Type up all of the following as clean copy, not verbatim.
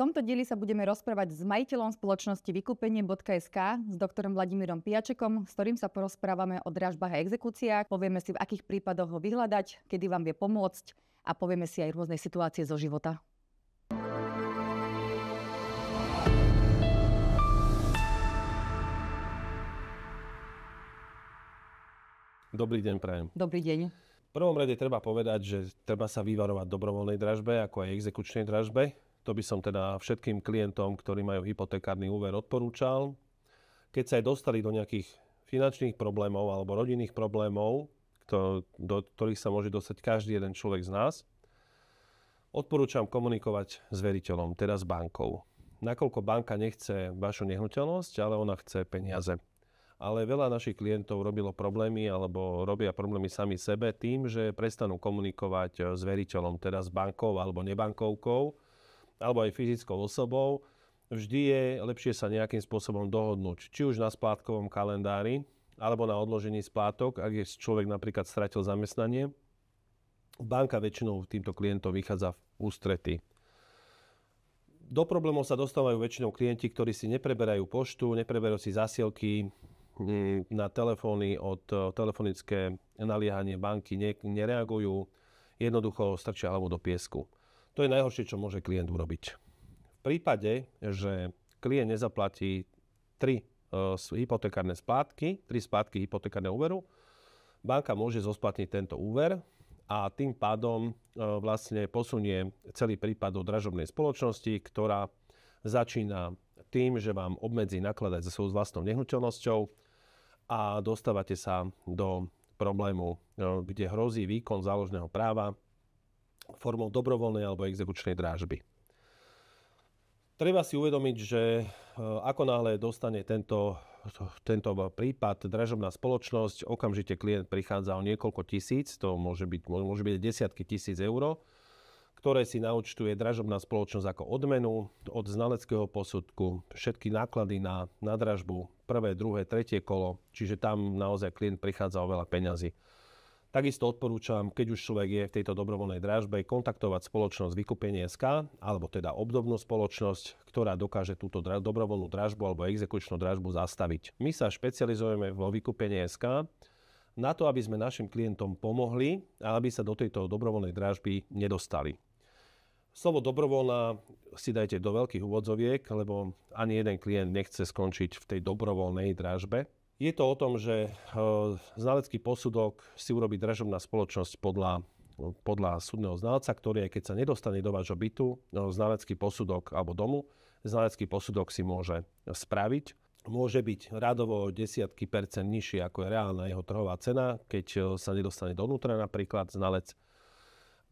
tomto dieli sa budeme rozprávať s majiteľom spoločnosti vykupenie.sk, s doktorom Vladimírom Pijačekom, s ktorým sa porozprávame o dražbách a exekúciách. Povieme si, v akých prípadoch ho vyhľadať, kedy vám vie pomôcť a povieme si aj rôzne situácie zo života. Dobrý deň, prajem. Dobrý deň. V prvom rade treba povedať, že treba sa vyvarovať dobrovoľnej dražbe, ako aj exekučnej dražbe. To by som teda všetkým klientom, ktorí majú hypotekárny úver, odporúčal. Keď sa aj dostali do nejakých finančných problémov alebo rodinných problémov, do ktorých sa môže dostať každý jeden človek z nás, odporúčam komunikovať s veriteľom, teda s bankou. Nakoľko banka nechce vašu nehnuteľnosť, ale ona chce peniaze. Ale veľa našich klientov robilo problémy alebo robia problémy sami sebe tým, že prestanú komunikovať s veriteľom, teda s bankou alebo nebankovkou, alebo aj fyzickou osobou. Vždy je lepšie sa nejakým spôsobom dohodnúť, či už na splátkovom kalendári, alebo na odložení splátok, ak je človek napríklad stratil zamestnanie. Banka väčšinou týmto klientom vychádza v ústrety. Do problémov sa dostávajú väčšinou klienti, ktorí si nepreberajú poštu, nepreberajú si zasielky na telefóny, od telefonické naliehanie banky nereagujú, jednoducho strčia hlavu do piesku. To je najhoršie, čo môže klient urobiť. V prípade, že klient nezaplatí 3 hypotekárne splátky, 3 splátky hypotekárneho úveru, banka môže zosplatniť tento úver a tým pádom vlastne posunie celý prípad do dražobnej spoločnosti, ktorá začína tým, že vám obmedzí nakladať so svojou vlastnou nehnuteľnosťou a dostávate sa do problému, kde hrozí výkon záložného práva formou dobrovoľnej alebo exekučnej dražby. Treba si uvedomiť, že ako náhle dostane tento prípad dražobná spoločnosť, okamžite klient prichádza o niekoľko tisíc, to môže byť desiatky tisíc eur, ktoré si naúčtuje dražobná spoločnosť ako odmenu od znaleckého posudku, všetky náklady na dražbu, prvé, druhé, tretie kolo, čiže tam naozaj klient prichádza o veľa peňazí. Takisto odporúčam, keď už človek je v tejto dobrovoľnej dražbe, kontaktovať spoločnosť Vykupenie.sk, alebo teda obdobnú spoločnosť, ktorá dokáže túto dobrovoľnú dražbu alebo exekučnú dražbu zastaviť. My sa špecializujeme vo Vykupenie.sk na to, aby sme našim klientom pomohli a aby sa do tejto dobrovoľnej dražby nedostali. Slovo dobrovoľná si dajte do veľkých úvodzoviek, lebo ani jeden klient nechce skončiť v tej dobrovoľnej dražbe. Je to o tom, že znalecký posudok si urobí dražobná spoločnosť podľa súdneho znalca, ktorý aj keď sa nedostane do vášho bytu, znalecký posudok alebo domu, znalecký posudok si môže spraviť. Môže byť radovo desiatky percent nižší ako je reálna jeho trhová cena, keď sa nedostane dovnútra napríklad znalec.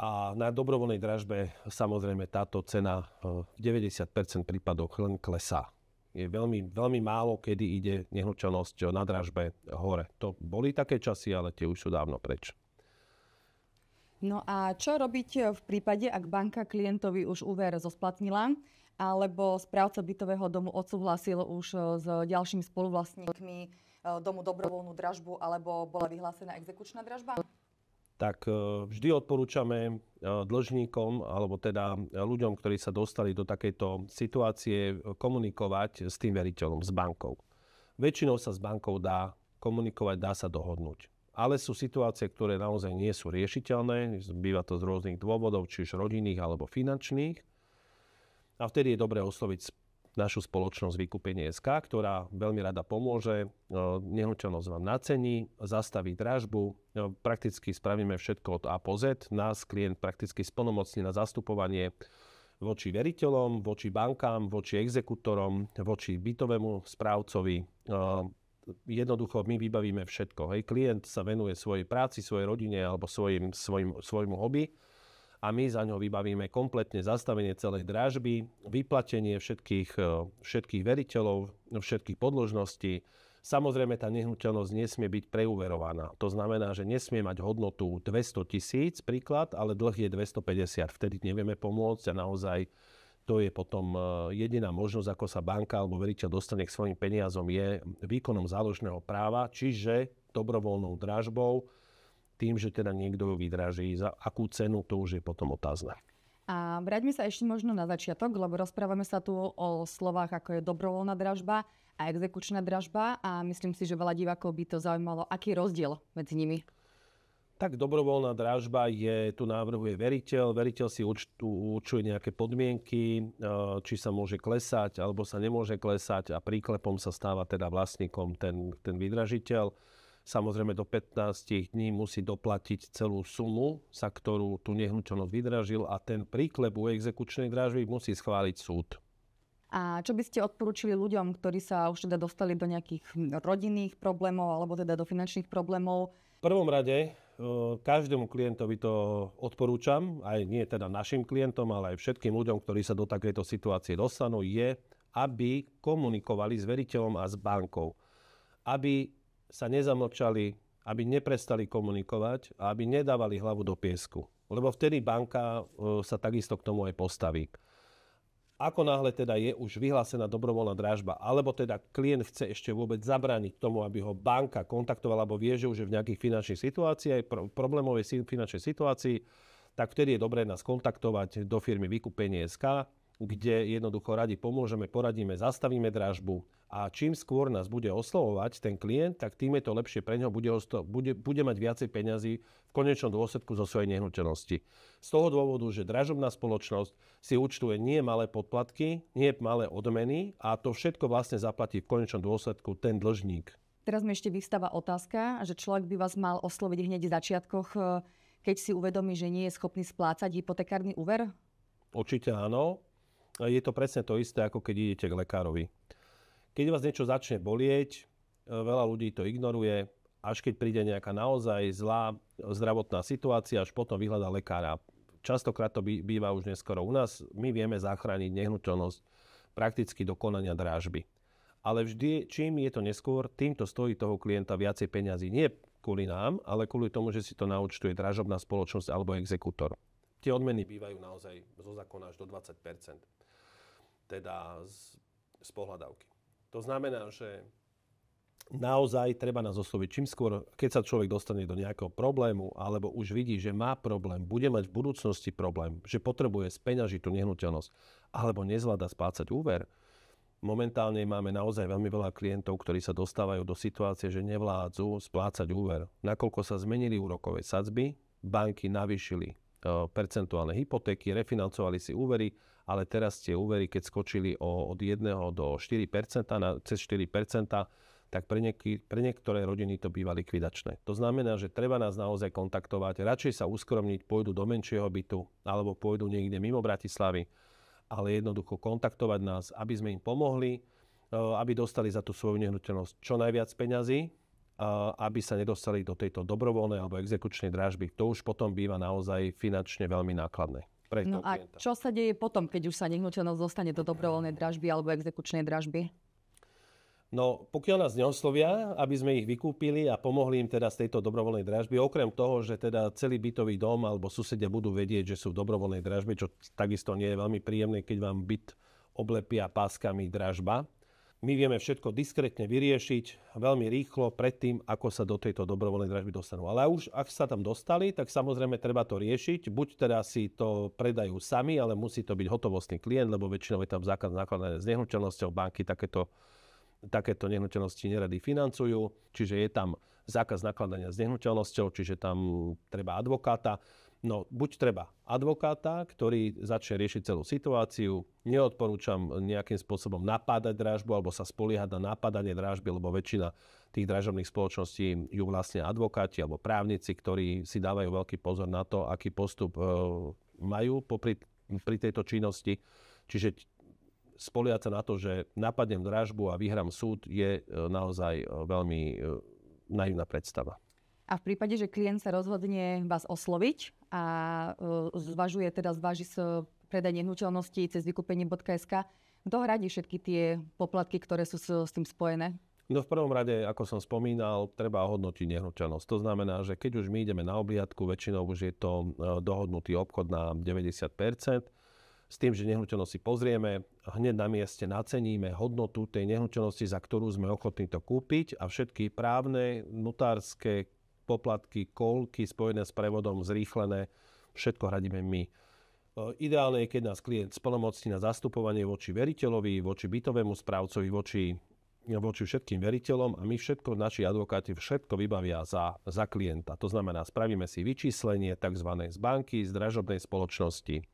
A na dobrovoľnej dražbe samozrejme táto cena v 90% prípadoch len klesá. Je veľmi, veľmi málo, kedy ide nehnuteľnosť na dražbe hore. To boli také časy, ale tie už sú dávno preč. No a čo robiť v prípade, ak banka klientovi už úver zosplatnila, alebo správca bytového domu odsúhlasil už s ďalšími spoluvlastníkmi domu dobrovoľnú dražbu, alebo bola vyhlásená exekučná dražba? Tak vždy odporúčame dlžníkom, alebo teda ľuďom, ktorí sa dostali do takejto situácie, komunikovať s tým veriteľom, s bankou. Väčšinou sa s bankou dá komunikovať, dá sa dohodnúť. Ale sú situácie, ktoré naozaj nie sú riešiteľné, býva to z rôznych dôvodov, či už rodinných alebo finančných. A vtedy je dobré osloviť našu spoločnosť Vykupenie.sk, ktorá veľmi rada pomôže, nehnuteľnosť vám nacení, zastaví dražbu, prakticky spravíme všetko od A po Z, nás klient prakticky splnomocní na zastupovanie voči veriteľom, voči bankám, voči exekútorom, voči bytovému správcovi. Jednoducho my vybavíme všetko. Hej. Klient sa venuje svojej práci, svojej rodine alebo svojmu hobby. A my za ňo vybavíme kompletne zastavenie celej dražby, vyplatenie všetkých veriteľov, všetkých podložností. Samozrejme, tá nehnuteľnosť nesmie byť preúverovaná. To znamená, že nesmie mať hodnotu 200 000, príklad, ale dlh je 250. Vtedy nevieme pomôcť a naozaj to je potom jediná možnosť, ako sa banka alebo veriteľ dostane k svojim peniazom, je výkonom záložného práva, čiže dobrovoľnou dražbou. Tým, že teda niekto ju vydraží, za akú cenu, to už je potom otázne. A vráťme sa ešte možno na začiatok, lebo rozprávame sa tu o slovách, ako je dobrovoľná dražba a exekučná dražba a myslím si, že veľa divákov by to zaujímalo, aký je rozdiel medzi nimi. Tak dobrovoľná dražba je, tu navrhuje veriteľ. Veriteľ si určuje nejaké podmienky, či sa môže klesať, alebo sa nemôže klesať a príklepom sa stáva teda vlastníkom ten vydražiteľ. Samozrejme do 15 dní musí doplatiť celú sumu, za ktorú tú nehnuteľnosť vydražil a ten príklep u exekučnej dražby musí schváliť súd. A čo by ste odporúčili ľuďom, ktorí sa už teda dostali do nejakých rodinných problémov alebo teda do finančných problémov? V prvom rade každému klientovi to odporúčam, aj nie teda našim klientom, ale aj všetkým ľuďom, ktorí sa do takejto situácie dostanú, je, aby komunikovali s veriteľom a s bankou. Aby sa nezamlčali, aby neprestali komunikovať a aby nedávali hlavu do piesku. Lebo vtedy banka sa takisto k tomu aj postaví. Ako náhle teda je už vyhlásená dobrovoľná dražba, alebo teda klient chce ešte vôbec zabrániť tomu, aby ho banka kontaktovala, alebo vie, že už je v nejakých finančných situáciách, problémovej finančnej situácii, tak vtedy je dobré nás kontaktovať do firmy Vykupenie.sk, kde jednoducho radi pomôžeme, poradíme, zastavíme dražbu a čím skôr nás bude oslovovať ten klient, tak tým je to lepšie pre ňoho, bude mať viacej peňazí v konečnom dôsledku zo svojej nehnuteľnosti. Z toho dôvodu, že dražobná spoločnosť si účtuje nie malé podplatky, nie malé odmeny a to všetko vlastne zaplatí v konečnom dôsledku ten dlžník. Teraz mi ešte vystáva otázka, že človek by vás mal osloviť hneď v začiatkoch, keď si uvedomí, že nie je schopný splácať hypotekárny úver? Určite áno. Je to presne to isté, ako keď idete k lekárovi. Keď vás niečo začne bolieť, veľa ľudí to ignoruje, až keď príde nejaká naozaj zlá zdravotná situácia, až potom vyhľadá lekára. Častokrát to býva už neskoro. U nás my vieme zachrániť nehnuteľnosť prakticky do konania dražby. Ale vždy, čím je to neskôr, tým to stojí toho klienta viacej peňazí. Nie kvôli nám, ale kvôli tomu, že si to naúčtuje dražobná spoločnosť alebo exekútor. Tie odmeny bývajú naozaj zo zákona až do 20%. Teda z pohľadávky. To znamená, že naozaj treba nás osloviť čím skôr, keď sa človek dostane do nejakého problému, alebo už vidí, že má problém, bude mať v budúcnosti problém, že potrebuje speňažiť tú nehnuteľnosť, alebo nezvláda splácať úver. Momentálne máme naozaj veľmi veľa klientov, ktorí sa dostávajú do situácie, že nevládzu splácať úver. Nakoľko sa zmenili úrokové sadzby, banky navýšili percentuálne hypotéky, refinancovali si úvery, ale teraz tie úvery, keď skočili od 1 do 4%, cez 4%, tak pre niektoré rodiny to býva likvidačné. To znamená, že treba nás naozaj kontaktovať, radšej sa uskromniť, pôjdu do menšieho bytu, alebo pôjdu niekde mimo Bratislavy, ale jednoducho kontaktovať nás, aby sme im pomohli, aby dostali za tú svoju nehnuteľnosť čo najviac peňazí, aby sa nedostali do tejto dobrovoľnej alebo exekučnej dražby. To už potom býva naozaj finančne veľmi nákladné. No a čo sa deje potom, keď už sa nehnuteľnosť dostane do dobrovoľnej dražby alebo exekučnej dražby? No, pokiaľ nás neoslovia, aby sme ich vykúpili a pomohli im teda z tejto dobrovoľnej dražby, okrem toho, že teda celý bytový dom alebo susedia budú vedieť, že sú v dobrovoľnej dražbe, čo takisto nie je veľmi príjemné, keď vám byt oblepia páskami dražba. My vieme všetko diskrétne vyriešiť veľmi rýchlo predtým, ako sa do tejto dobrovoľnej dražby dostanú. Ale už ak sa tam dostali, tak samozrejme treba to riešiť. Buď teda si to predajú sami, ale musí to byť hotovostný klient, lebo väčšinou je tam zákaz nakladania s nehnuteľnosťou. Banky takéto nehnuteľnosti nerady financujú. Čiže je tam zákaz nakladania s nehnuteľnosťou, čiže tam treba advokáta. No, buď treba advokáta, ktorý začne riešiť celú situáciu. Neodporúčam nejakým spôsobom napádať dražbu alebo sa spoliehať na napádanie dražby, lebo väčšina tých dražobných spoločností ju vlastne advokáti alebo právnici, ktorí si dávajú veľký pozor na to, aký postup majú pri tejto činnosti. Čiže spoliehať sa na to, že napadnem dražbu a vyhrám súd, je naozaj veľmi naivná predstava. A v prípade, že klient sa rozhodne vás osloviť a zváži predaj nehnuteľnosti cez vykupenie.sk, kto hradí všetky tie poplatky, ktoré sú s tým spojené? No v prvom rade, ako som spomínal, treba ohodnotiť nehnuteľnosť. To znamená, že keď už my ideme na obliadku, väčšinou už je to dohodnutý obchod na 90%, s tým, že nehnuteľnosť si pozrieme, hneď na mieste naceníme hodnotu tej nehnuteľnosti, za ktorú sme ochotní to kúpiť a všetky právne, notárske poplatky, kolky spojené s prevodom zrýchlené, všetko hradíme my. Ideálne je, keď nás klient splnomocní na zastupovanie voči veriteľovi, voči bytovému správcovi, voči všetkým veriteľom a my všetko, naši advokáti, všetko vybavia za klienta. To znamená, spravíme si vyčíslenie tzv. Z banky, z dražobnej spoločnosti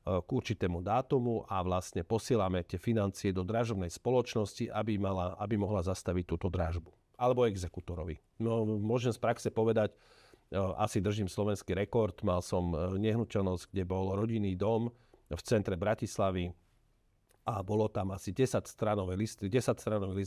k určitému dátumu a vlastne posielame tie financie do dražobnej spoločnosti, aby mohla zastaviť túto dražbu. Alebo exekutorovi. No, môžem z praxe povedať, asi držím slovenský rekord. Mal som nehnuteľnosť, kde bol rodinný dom v centre Bratislavy a bolo tam asi 10-stranový list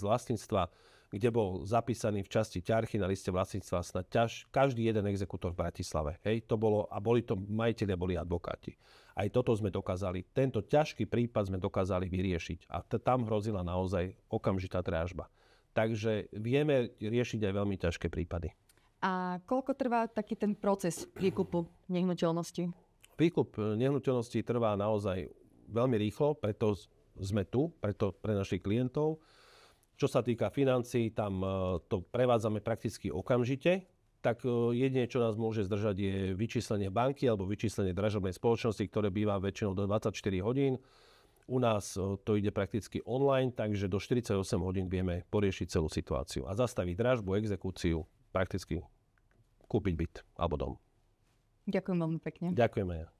vlastníctva, kde bol zapísaný v časti ťarchy na liste vlastníctva snad každý jeden exekutor v Bratislave. Hej, to bolo, a majitelia boli advokáti. Aj toto sme dokázali, tento ťažký prípad sme dokázali vyriešiť a tam hrozila naozaj okamžitá dražba. Takže vieme riešiť aj veľmi ťažké prípady. A koľko trvá taký ten proces výkupu nehnuteľnosti? Výkup nehnuteľnosti trvá naozaj veľmi rýchlo, preto sme tu, preto pre našich klientov. Čo sa týka financií, tam to prevádzame prakticky okamžite. Tak jedine, čo nás môže zdržať, je vyčíslenie banky alebo vyčíslenie dražobnej spoločnosti, ktoré býva väčšinou do 24 hodín. U nás to ide prakticky online, takže do 48 hodín vieme poriešiť celú situáciu a zastaviť dražbu, exekúciu, prakticky kúpiť byt alebo dom. Ďakujem veľmi pekne. Ďakujeme.